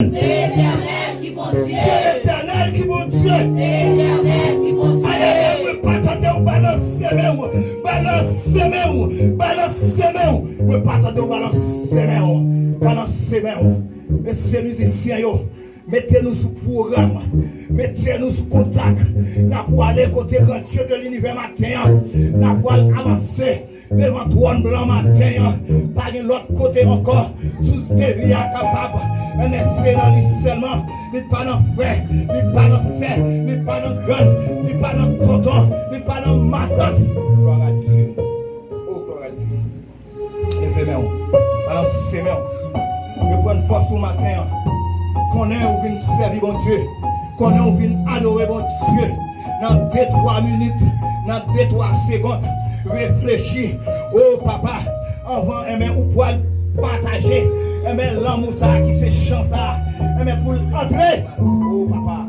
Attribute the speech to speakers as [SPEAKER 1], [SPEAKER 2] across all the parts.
[SPEAKER 1] C'est l'éternel qui bon Dieu.
[SPEAKER 2] C'est l'éternel qui bon Dieu.
[SPEAKER 1] C'est l'éternel qui bon Dieu.
[SPEAKER 2] Aïe, pas tenter ou balancer ou balancer ou balancer ou pas tenter ou balancer ou messieurs musiciens yo. Mettez-nous sous programme, mettez-nous sous contact. Nous pour aller côté grand Dieu de l'univers matin. Nous pour avancer devant trône blanc matin. Pas de l'autre côté encore, sous des vies capables. Mais c'est dans lui seulement, ni pas dans frère, ni pas dans sœur, ni pas dans grand, ni pas dans tonton, ni pas dans ma tante. Gloire à Dieu. Oh, gloire à Dieu. Levez-moi, balancez-moi. Je prends force au matin. Qu'on ait ouvert servir bon Dieu, qu'on ait ouvert adorer bon Dieu, dans 2-3 minutes, dans 2-3 secondes, réfléchis, oh papa, avant, ou pour partager, l'amour ça qui fait chance ça, pour entrer, oh papa,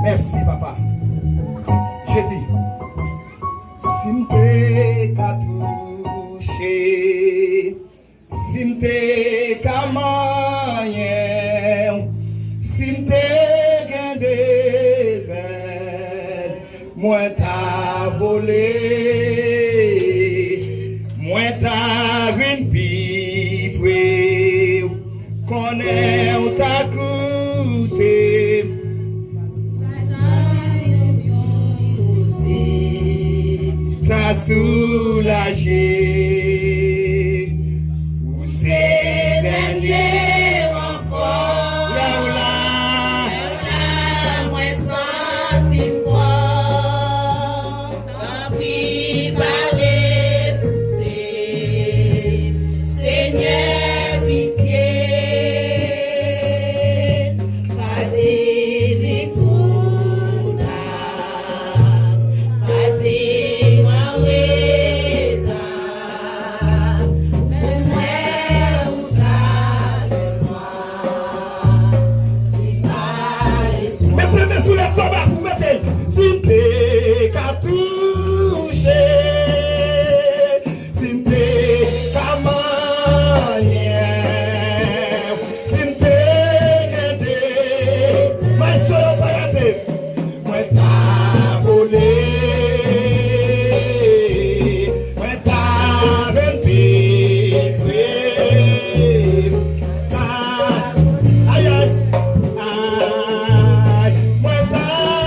[SPEAKER 2] merci papa, Jésus, si m'te qu'à toucher, si m'te qu'à si m'te gain des ailes, moi t'as volé, moi t'as vu piper, connais ou t'as coûté, t'as soulagé, ou c'est dernier renfort. Aïe, aïe, moi t'as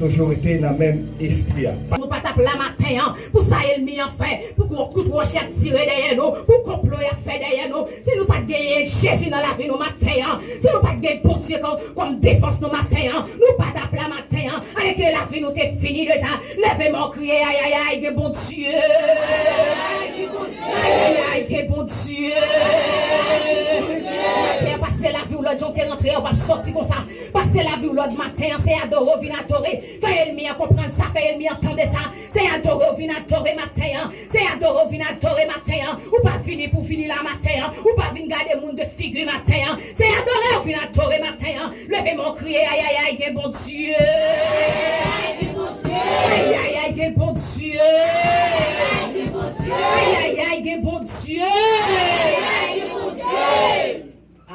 [SPEAKER 2] toujours été dans le même esprit.
[SPEAKER 3] Nous pas taper la matin, pour ça il m'y en fait, pour qu'on coup de rocher tirer derrière nous, pour qu'on complot faire derrière nous. Si nous pas gagner Jésus dans la vie nous matin, si nous pas gagner bon Dieu comme défense nous matin, nous pas taper la matin, avec la vie nous t'es fini déjà. Levez mon crier, aïe aïe aïe, bon Dieu. Aïe aïe, bon Dieu. Passer la vie où l'autre jour t'es rentré, on va sortir comme ça. Passer la vie où l'autre matin, c'est adorer, venir adorer. Fait ennemi à comprendre ça, fait ennemi entendre ça. C'est adorer, venir adorer matin. C'est adorer, venir adorer matin. Ou pas finir pour finir la matin. Ou pas venir garder le monde de figure matin. C'est adorer, venir adorer matin. Levez mon crier, aïe aïe aïe, bon Dieu. Aïe aïe aïe, bon Dieu. Aïe aïe aïe, bon Dieu. À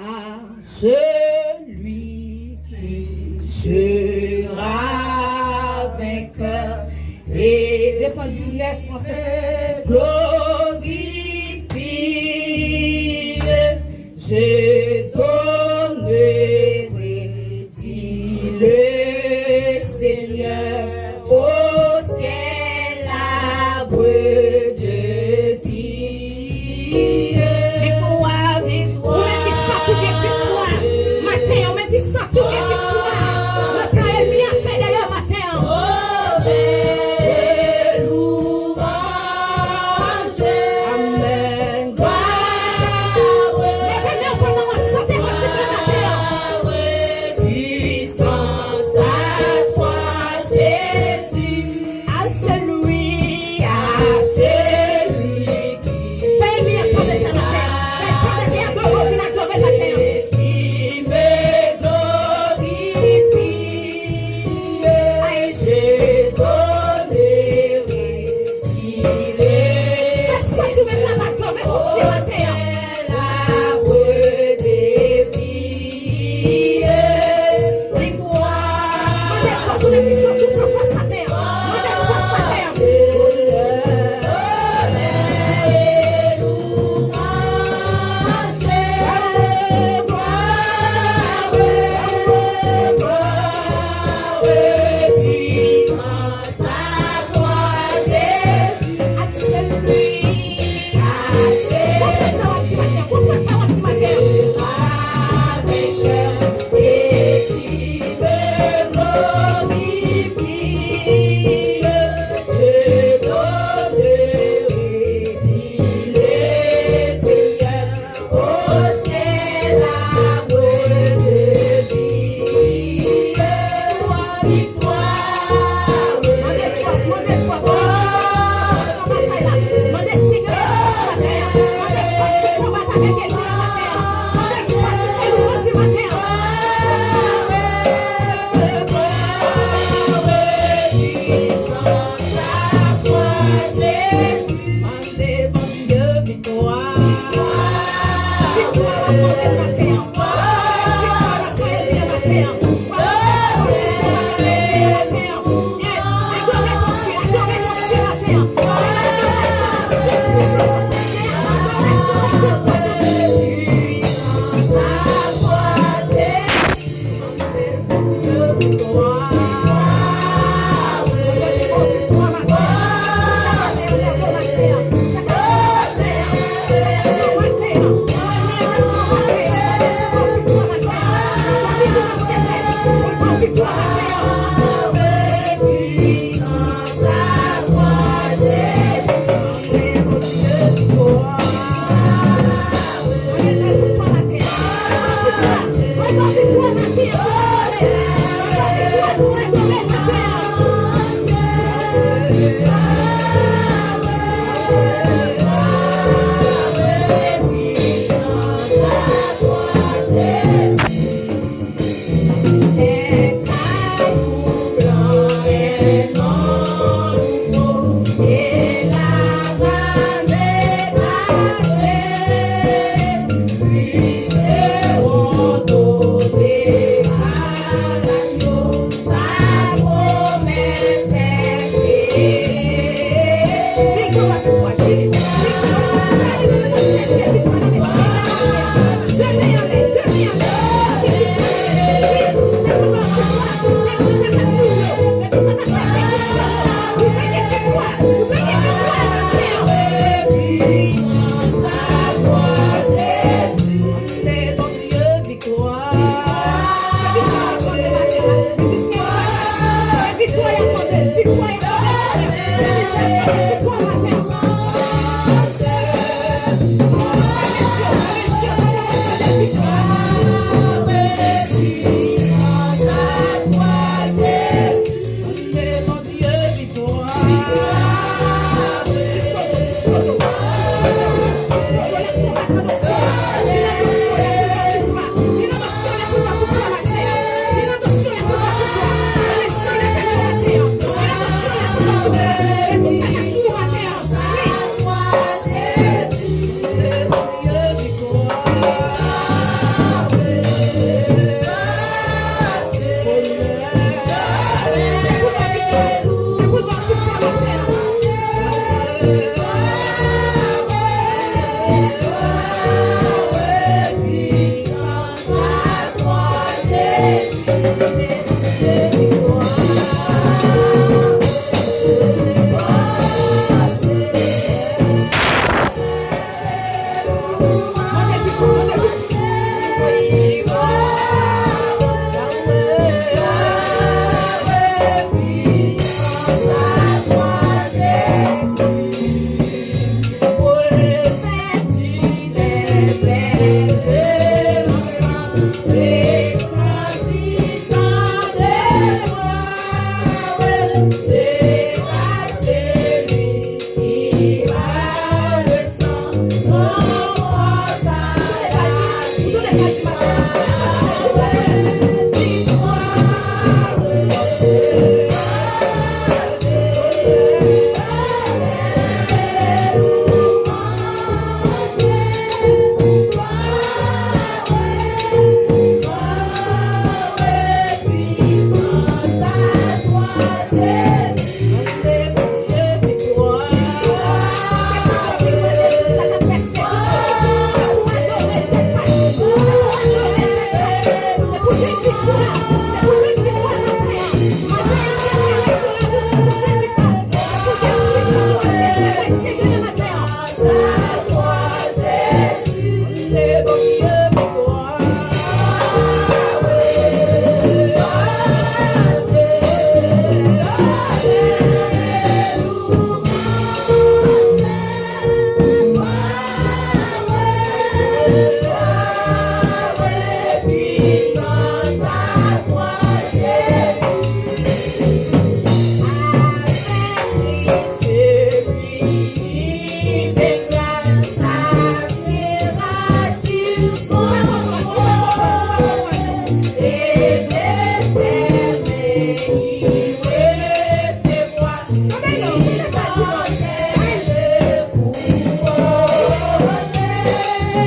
[SPEAKER 3] celui qui sera vainqueur. Et 219 français. Glorifie, je donnerai si le Seigneur au ciel arbre de vie. Victoire, victoire. Matin, on met qui sent tout victoire. Le frère est bien fait d'ailleurs matin. Amen. Levez-nous pendant qu'on chante votre matin. Puissance à toi, Jésus. À celui qui fait bien attendre ça matin. Fait attendre ça, adorer matin.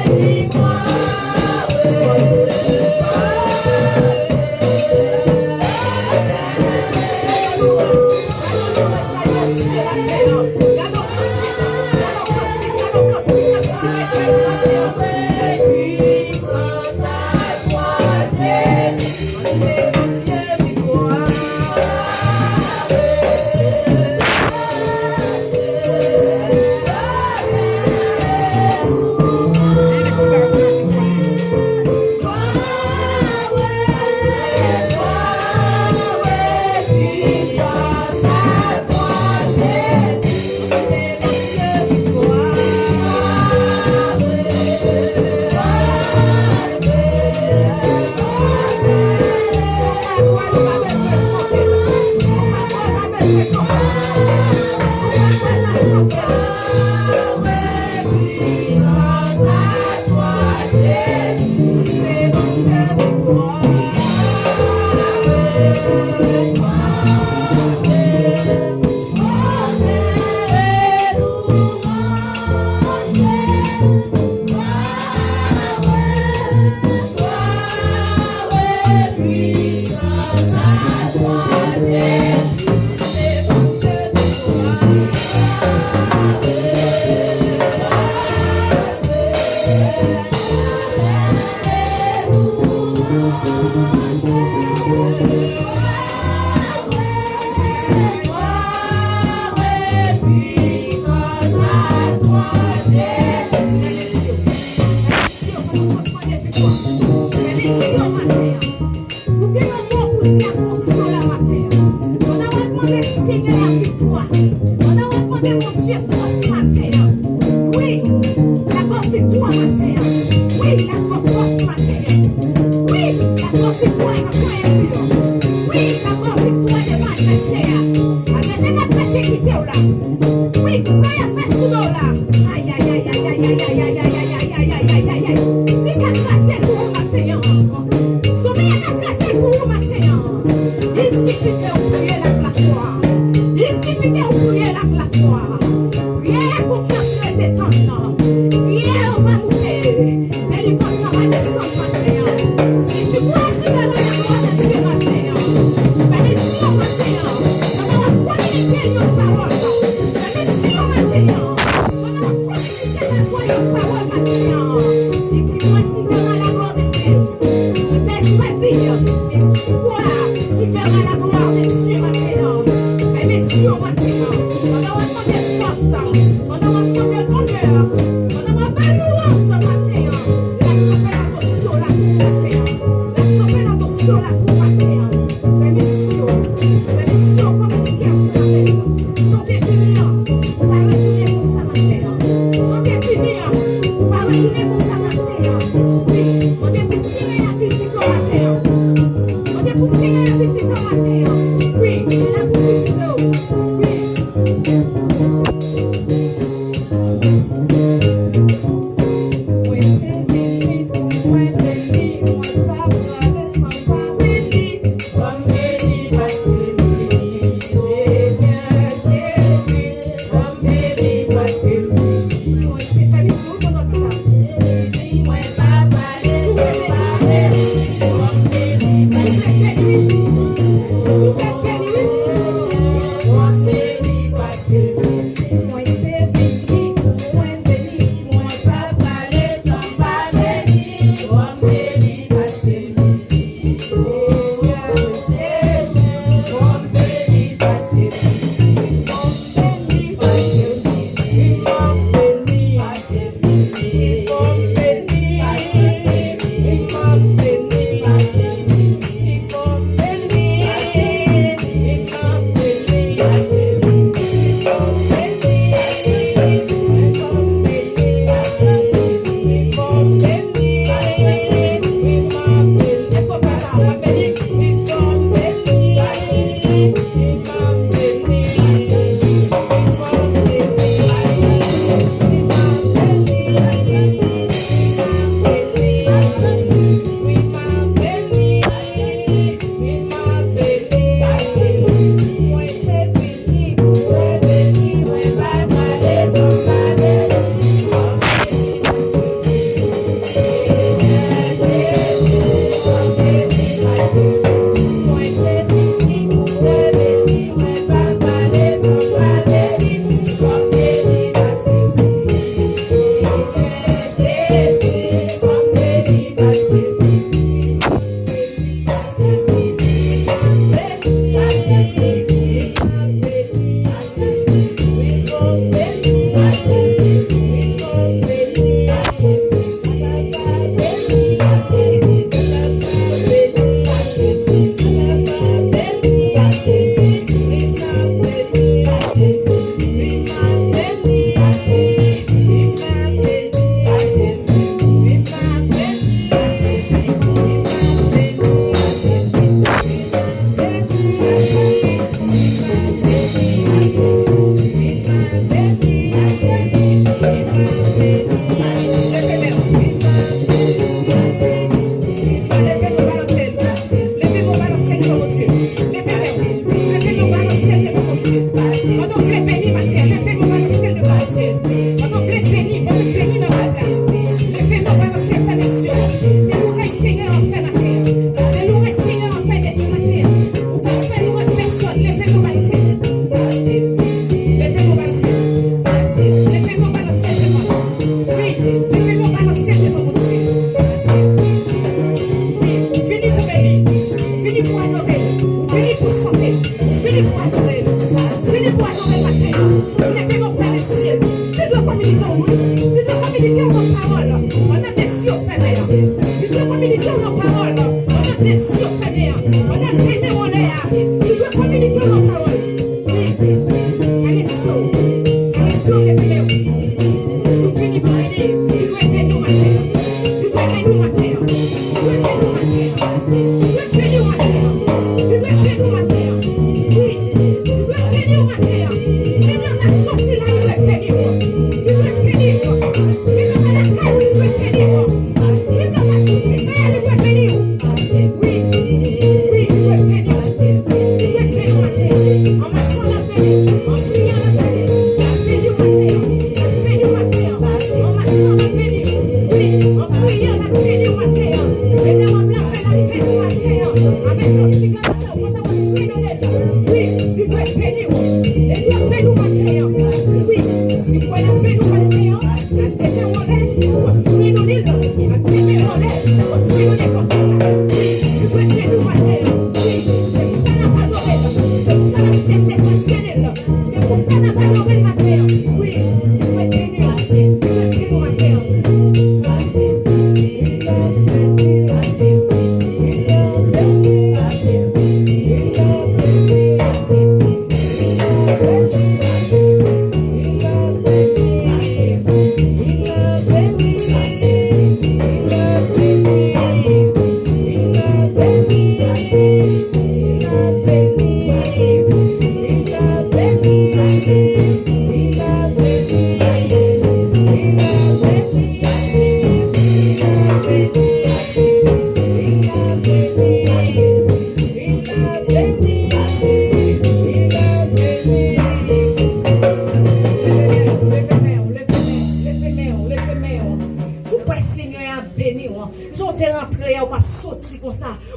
[SPEAKER 3] Fais-moi matin. Il doit communiquer nos paroles. On a des sur Seigneur. On a des mon l'air. Il doit communiquer nos paroles. Fais-les chaud. Fais-les chaud, les frères. Souffrez par ici. Il doit aider nous matin. Il doit aider nous matin. Il doit aider nous matin. Il doit aider nous matin. Il doit aider nous matin. Oui. Il doit aider nous matin. Même dans la sortie là, il doit aider nous. Il doit aider nous. Même dans la calme, il doit aider nous. Même dans la sortie, il doit aider nous. Oui. Oui, il doit aider nous. Il doit aider nous matin. En marchant la paix, en priant la paix. C'est du matin. C'est du matin. En marchant la paix. Oui, en priant la paix du matin. Et là, on va faire la paix du matin. Avec ton petit gars, on va prier dans les deux. Oui, il doit aider nous. Il doit aider nous matin. Oui, si vous la paix du matin, la tête en l'air, on va fouiller dans l'île. La tête en l'air, on va fouiller dans les confiances. Oui, il doit aider nous matin. Oui, c'est pour ça qu'on n'a pas doré. C'est pour ça qu'on a cherché Pascal. C'est pour ça qu'on n'a pas doré le matin. Oui, il doit aider nous. Il doit aider nous matin.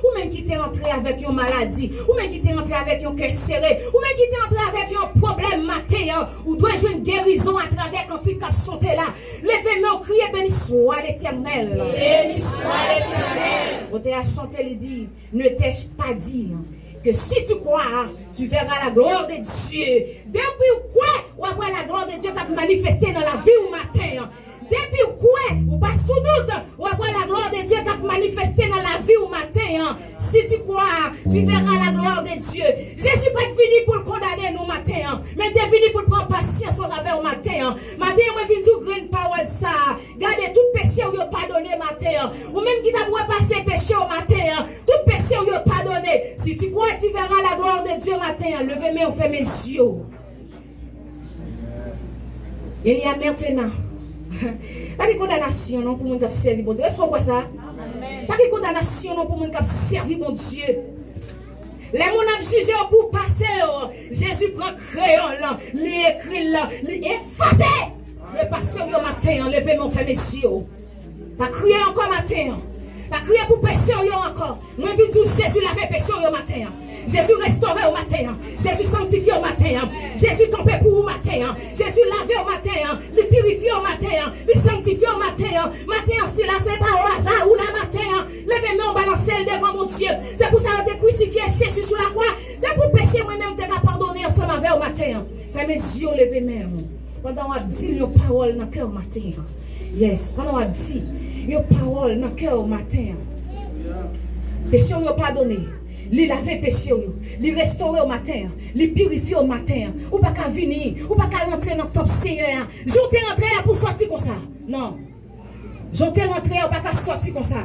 [SPEAKER 3] Ou même qui t'est rentré avec une maladie, ou même qui t'est rentré avec un cœur serré, ou même qui t'est rentré avec un problème matin, ou doit jouer une guérison à travers quand il cap chanté là. Levez-moi, criez, béni soit l'Éternel.
[SPEAKER 1] Béni soit l'Éternel.
[SPEAKER 3] On t'a chanté, il dit, ne t'ai-je pas dit que si tu crois, tu verras la gloire de Dieu. Depuis quoi, on va voir la gloire de Dieu qui a manifesté dans la vie au matin. Depuis quoi, ou pas sous doute, on va voir la gloire de Dieu qui a manifesté dans la vie au matin. Si tu crois, tu verras la gloire de Dieu. Jésus pas fini pour le condamner nous matin, mais tu es venu pour prendre patience au travers au matin. Matin, on vient du green power ça. Gardez tout péché ou pardonné matin. Ou même qui t'a passer péché au matin, tout péché ou pardonné. Si tu crois, tu verras la gloire de Dieu matin. Levez-moi, on fait mes yeux. Il y a maintenant. Pas de condamnation non pour mon qui servir bon Dieu. Est-ce qu'on voit ça? Pas de condamnation non pour mon qui servir bon Dieu. Les gens ont jugé pour passer. Jésus prend crayon là, l'écrit là, l'effacer. Le pasteur au matin, levez mon fait messieurs. Pas crier encore matin. Pas crier pour péché encore. Moi je dis Jésus lave péché au matin. Jésus restauré au matin. Jésus sanctifié au matin. Jésus tombé pour au matin. Jésus lavé au matin. Il purifié au matin. Il sanctifié au matin. Matin si là c'est pas au hasard ou la matin. Levez-moi balancer devant mon Dieu. C'est pour ça que tu crucifié Jésus sur la croix. C'est pour péché moi-même te pardonner ensemble avec au matin. Fais mes yeux lever même. Pendant on a dit une parole dans le cœur au matin. Yes, pendant on a dit une parole dans le cœur au matin. Péché ou pardonné. Li laver péché ou, li restaurer au matin, li purifier au matin. Ou pas qu'à venir, ou pas qu'à rentrer dans le top Seigneur. J'en t'ai rentré pour sortir comme ça. Non. J'en t'ai rentré ou pas qu'à sortir comme ça.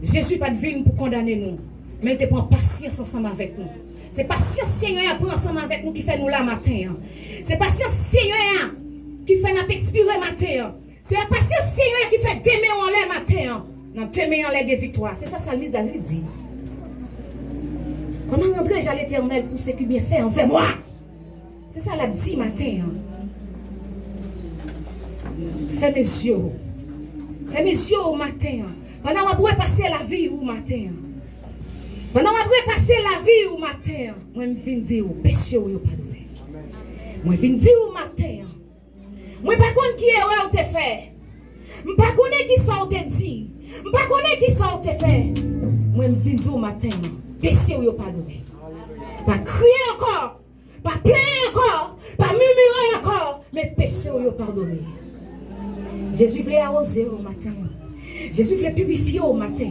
[SPEAKER 3] Jésus pas de venir pour condamner nous, mais il te prend patience ensemble avec nous. C'est patience Seigneur prend ensemble avec nous qui fait nous là matin. C'est patience Seigneur qui fait nous expirer matin. C'est la patience Seigneur qui fait demain en l'air matin. Non, demain en l'air de victoire. C'est ça Salmis David dit. Comment rentrer à l'Éternel pour ce qui bien fait envers moi? C'est ça la dit matin. Fais mes yeux. Fais mes yeux au matin. Pendant on va passer la vie au matin. Pendant on va passer la vie au matin. Moi je viens dire péché ou pardonné. Moi je viens dire au matin. Moi pas connais qui erreur te fait. Je pas connais qui ça te dit. Je pas connais qui ça te fait. Moi je viens dire au matin. Péché ou pardonné. Pas crier encore, pas plaindre encore, pas murmurer encore, mais péché ou pardonné. Jésus voulait arroser au matin. Jésus veut purifier au matin.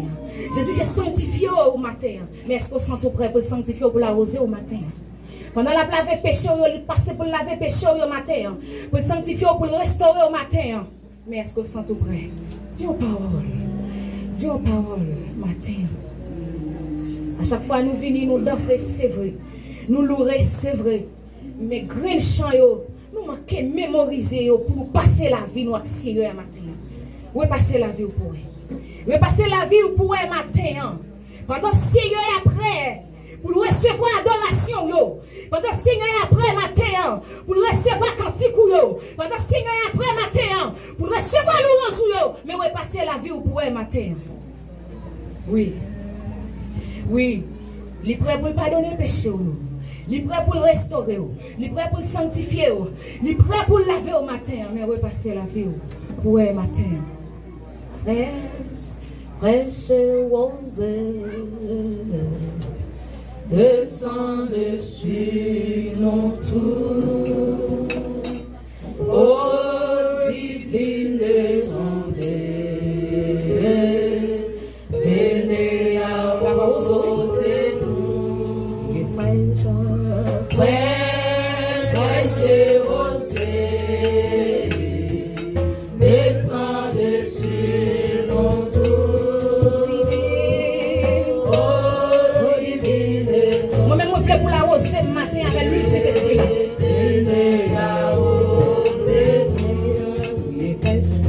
[SPEAKER 3] Jésus veut sanctifier au matin. Mais est-ce qu'on sent tout prêt pour sanctifier pour l'arroser au matin? Pendant la laver péché, il passe pour laver péché au matin. Pour sanctifier, pour le restaurer au matin. Mais est-ce qu'on sent tout prêt? Dis aux paroles. Dis aux paroles matin. À chaque fois nous venons, nous danser, c'est vrai. Nous louer, c'est vrai. Mais grain chant, nous manquons mémoriser pour nous passer la vie, nous accélérer un matin. Oui, passer la vie pour eux. Oui, passer la vie pour eux matin. Pendant 6 heures après, pour nous recevoir adoration, pendant 6 heures après matin, pour nous recevoir cantique, pendant 6 heures après matin, pour nous recevoir louange, mais oui, passer la vie pour eux matin. Oui. Oui. Il est prêt pour le pardonner le péché. Il est prêt pour le restaurer. Il est prêt pour le sanctifier. Il est prêt pour le laver au matin. Mais oui, passer la vie pour eux matin. Fraîche rosée, descend dessus nos tours, ô divine descendée, venez arroser nous, fraîche rosée, descend dessus nos tours, ô divine descendée. Moi-même, je voulais pour la rose ce matin avec lui, cet esprit. Venez arroser nous, fraîche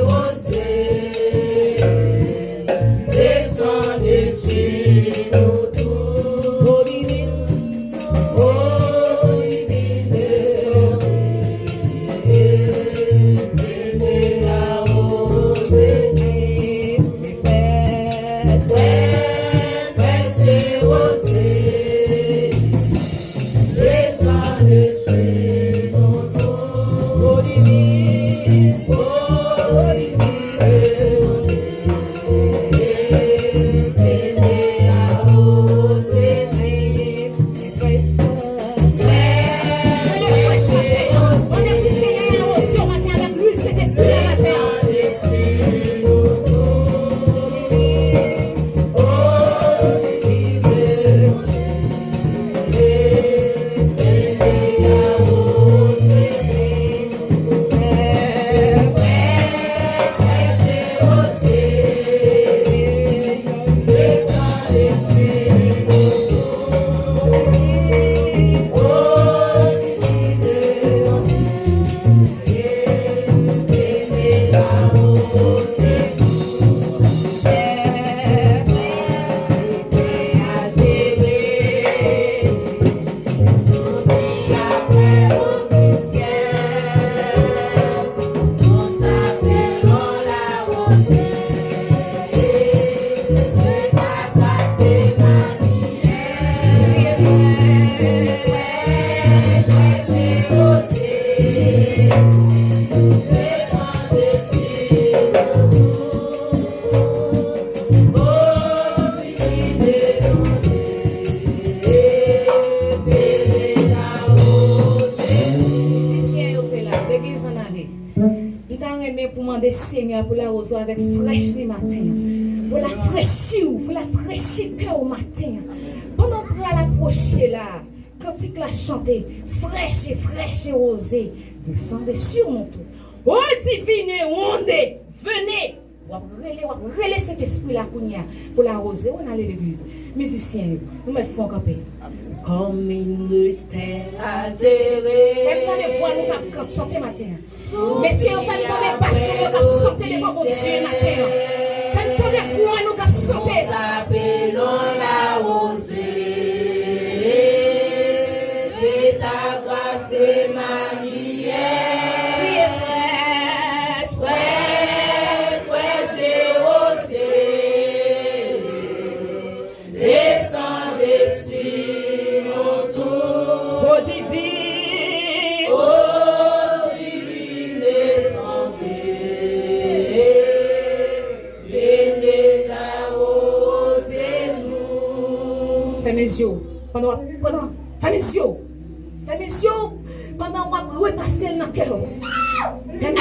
[SPEAKER 3] rosée, descend dessus nos tours, ô divine descendée. Venez arroser nous, fraîche rosée, descend dessus nos tours, ô divine venez arroser nous, fraîche on est pour Seigneur arroser au matin avec lui, cet esprit là matin. Dessus nos tours, ô divine Seigneur pour la rose avec fraîche le matin, pour la fraîchir cœur au matin. Pendant qu'on va l'approcher là, quand il l'a chanté, fraîche et rosée, descendez sur mon tour. Oh divine, venez. Relais cet esprit là pour la rosée, on allait l'église. Musiciens, nous mettons camper. Comme une terre altérée. Faites-moi les voix, nous allons chanter matin. Messieurs, faites-moi les basses, nous allons chanter devant mon Dieu matin. Faites-moi les voix, nous allons chanter. Nous appelons la rosée de ta grâce manière. Fraîche et rosée, descend dessus nos tours. Ô divine descendée, venez arroser nous. Fais mes yeux, fais mes yeux, pendant qu'on va repasser dans le cœur. Fais mes yeux.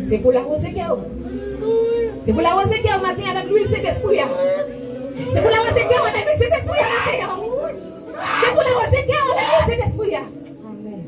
[SPEAKER 3] C'est pour la rosée qui est. C'est pour la rosée qui est matin avec lui, cet esprit. C'est pour la rosée qui est avec lui, cet esprit matin. C'est pour la rosée qui est avec lui, cet esprit. Amen.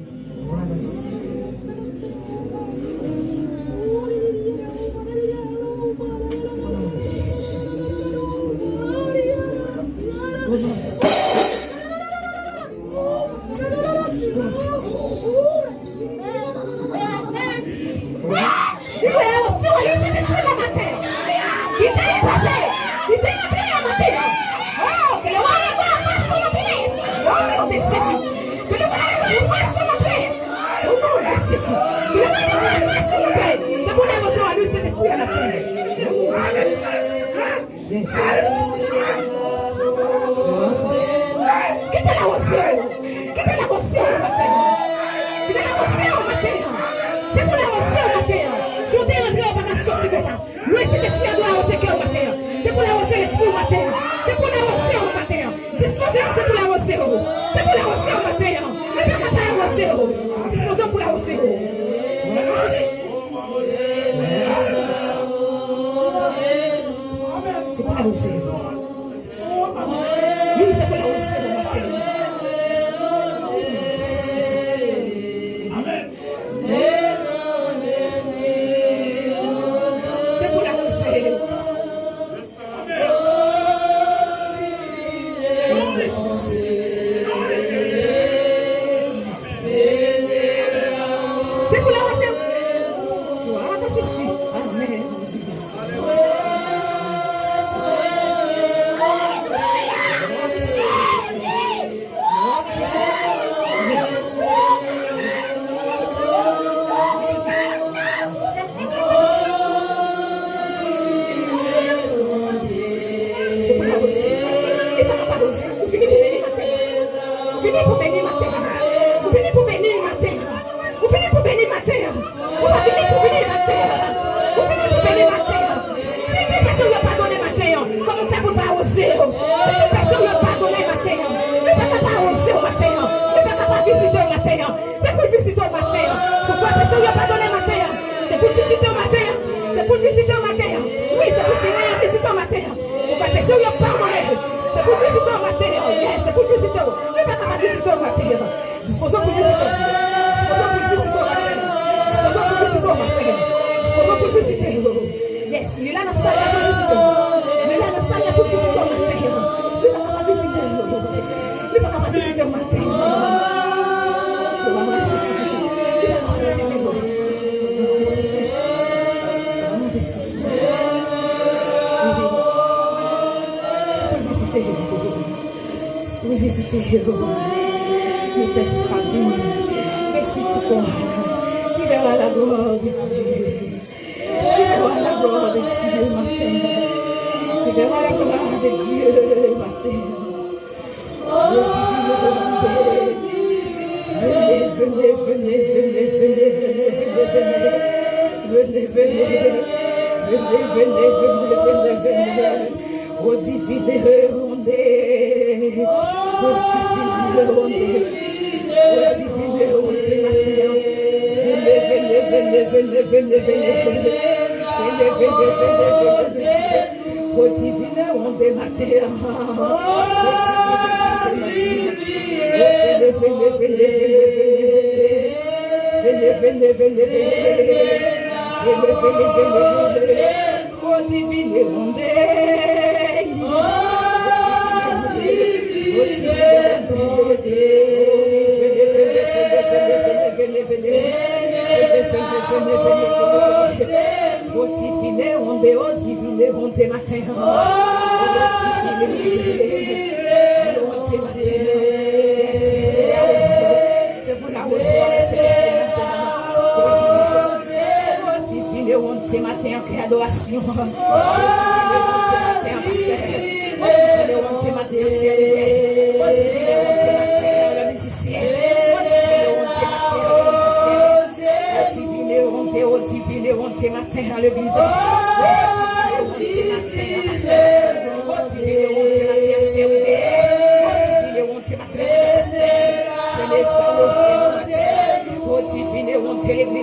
[SPEAKER 3] Disposons pour la rosée. C'est pour la rosée. Oui, c'est pour la rosée le matin. Amen. C'est pour la rosée. C'est pour la rosée. Voilà, je suis. Amen. Disposons pour visiter. Disposons pour visiter. Disposons pour visiter. Disposons pour visiter. Yes, il est là dans sa salle pour visiter. Il est là dans sa salle pour visiter au matin. Il n'est pas capable de visiter. Il n'est pas capable de visiter au matin. Il n'est pas capable de visiter. Ne baisse pas, dis-moi, que si tu crois, tu verras la gloire de Dieu. Tu verras la gloire de Dieu matin. Tu verras la gloire de Dieu matin. Venez, venez, venez, venez, venez, venez, venez. Oh divine onde, oh divine onde, oh divine onde, matin. Venez, venez, venez, venez, venez, oh divine onde, matin. Venez, venez, oh divine onde. C'est matin en adoration. L'église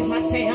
[SPEAKER 3] matin.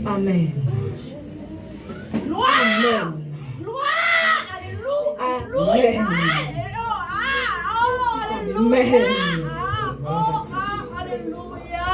[SPEAKER 3] Amen.